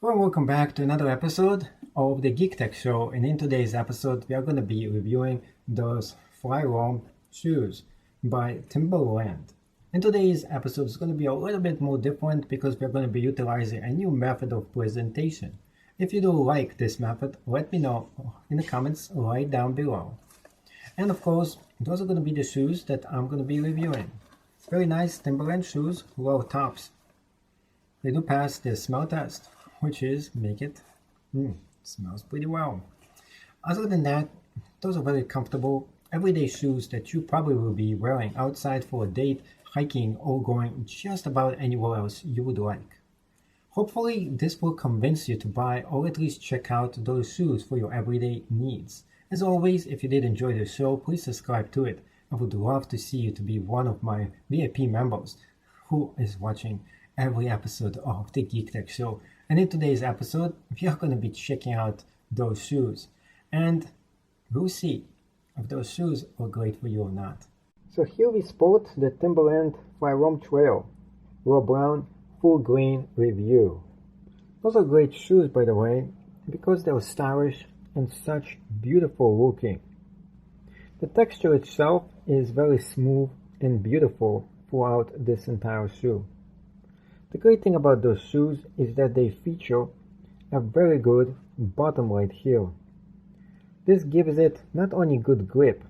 Hello and welcome back to another episode of the Geek Tech Show. And in today's episode, we are going to be reviewing those Flyroam shoes by Timberland. And today's episode is going to be a little bit more different because we're going to be utilizing a new method of presentation. If you do like this method, let me know in the comments right down below. And of course, those are going to be the shoes that I'm going to be reviewing. Very nice Timberland shoes, low tops. They do pass the smell test, which is make it smells pretty well. Other than that, those are very comfortable everyday shoes that you probably will be wearing outside for a date, hiking, or going just about anywhere else you would like. Hopefully this will convince you to buy or at least check out those shoes for your everyday needs. As always, if you did enjoy the show, please subscribe to it. I would love to see you to be one of my VIP members who is watching every episode of the Geek Tech Show. And in today's episode, we are going to be checking out those shoes. And we'll see if those shoes are great for you or not. So here we spot the Timberland Flyroam Trail Raw Brown Full Grain Review. Those are great shoes, by the way, because they're stylish and such beautiful looking. The texture itself is very smooth and beautiful throughout this entire shoe. The great thing about those shoes is that they feature a very good bottom right heel. This gives it not only good grip,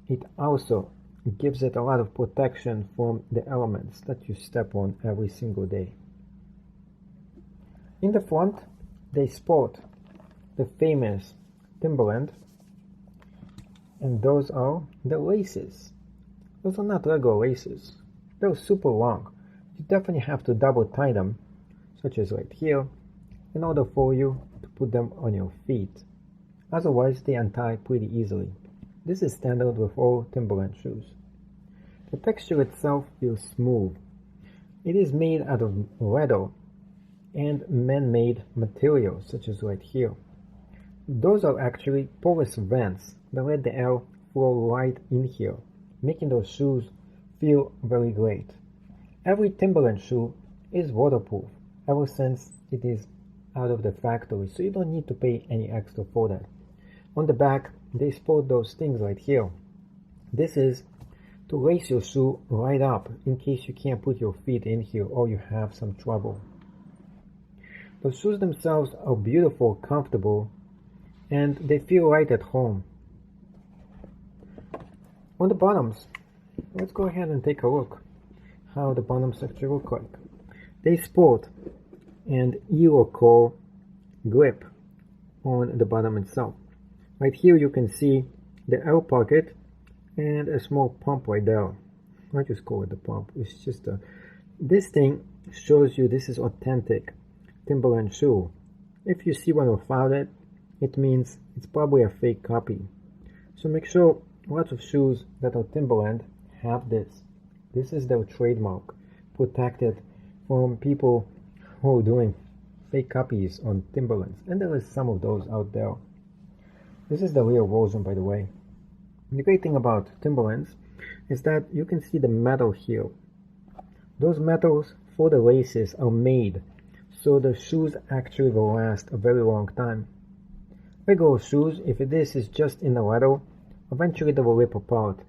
it also gives it a lot of protection from the elements that you step on every single day. In the front, they sport the famous Timberland, and those are the laces. Those are not regular laces. They're super long. You definitely have to double tie them, such as right here, in order for you to put them on your feet. Otherwise, they untie pretty easily. This is standard with all Timberland shoes. The texture itself feels smooth. It is made out of leather and man-made materials, such as right here. Those are actually porous vents that let the air flow right in here, making those shoes feel very great. Every Timberland shoe is waterproof ever since it is out of the factory, so you don't need to pay any extra for that. On the back, they sport those things right here. This is to lace your shoe right up in case you can't put your feet in here or you have some trouble. The shoes themselves are beautiful, comfortable, and they feel right at home. On the bottoms, let's go ahead and take a look how the bottoms actually look like. They sport an core grip on the bottom itself. Right here you can see the air pocket and a small pump right there. I just call it the pump. It's just this thing shows you this is authentic Timberland shoe. If you see one without it, it means it's probably a fake copy. So make sure lots of shoes that are Timberland have this. This is their trademark, protected from people who are doing fake copies on Timberlands. And there is some of those out there. This is the real version, by the way. The great thing about Timberlands is that you can see the metal here. Those metals for the laces are made so the shoes actually will last a very long time. Regular shoes, if this is just in the leather, eventually they will rip apart.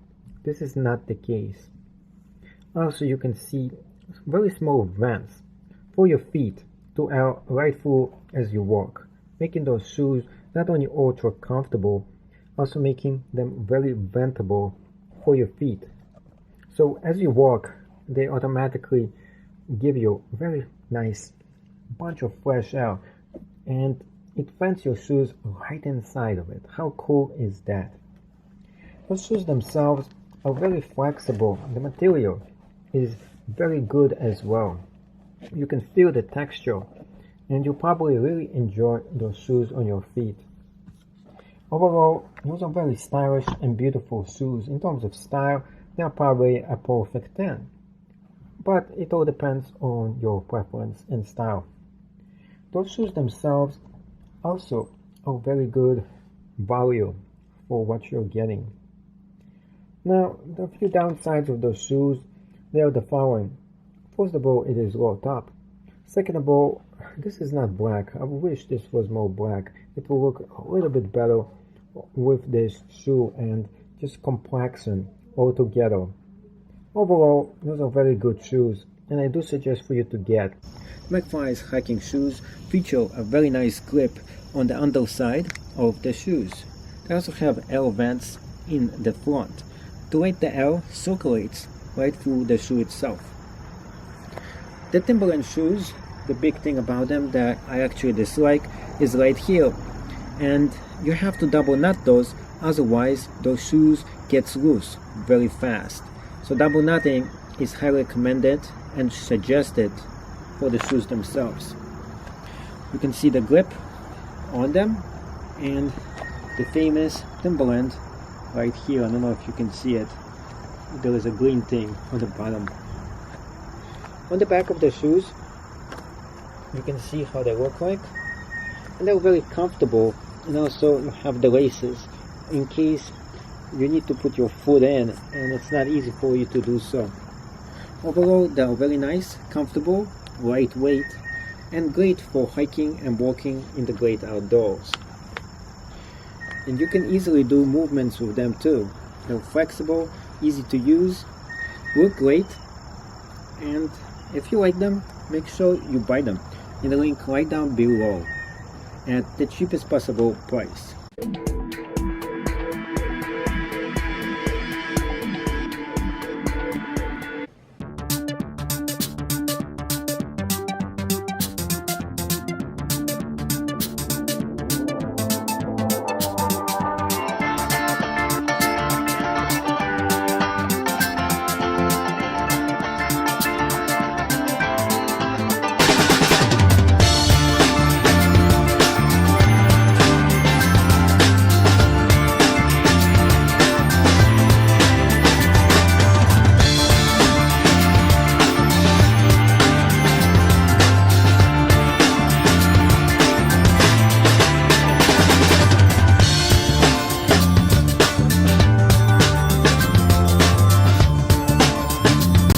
This is not the case. Also, you can see very small vents for your feet to air right through as you walk, making those shoes not only ultra comfortable, also making them very ventable for your feet. So as you walk, they automatically give you a very nice bunch of fresh air, and it vents your shoes right inside of it. How cool is that? Those shoes themselves are very flexible. The material is very good as well. You can feel the texture, and you probably really enjoy those shoes on your feet. Overall, those are very stylish and beautiful shoes. In terms of style, they are probably a perfect 10. But it all depends on your preference and style. Those shoes themselves also are very good value for what you're getting. Now, the few downsides of those shoes, they are the following. First of all, it is low top. Second of all, This is not black. I wish this was more black. It will look a little bit better with this shoe and just complexion altogether. Overall, those are very good shoes, and I do suggest for you to get. McFly's hiking shoes feature a very nice grip on the underside of the shoes. They also have L vents in the front. The light the L circulates right through the shoe itself. The Timberland shoes, the big thing about them that I actually dislike is right here, and you have to double knot those, otherwise those shoes gets loose very fast. So double knotting is highly recommended and suggested for the shoes themselves. You can see the grip on them and the famous Timberland right here. I don't know if you can see it. There is a green thing on the bottom. On the back of the shoes, you can see how they look like, and they're very comfortable, and also you have the laces in case you need to put your foot in and it's not easy for you to do so. Overall, they are very nice, comfortable, lightweight, and great for hiking and walking in the great outdoors. And you can easily do movements with them too. They're flexible, easy to use, look great, and if you like them, make sure you buy them in the link right down below at the cheapest possible price.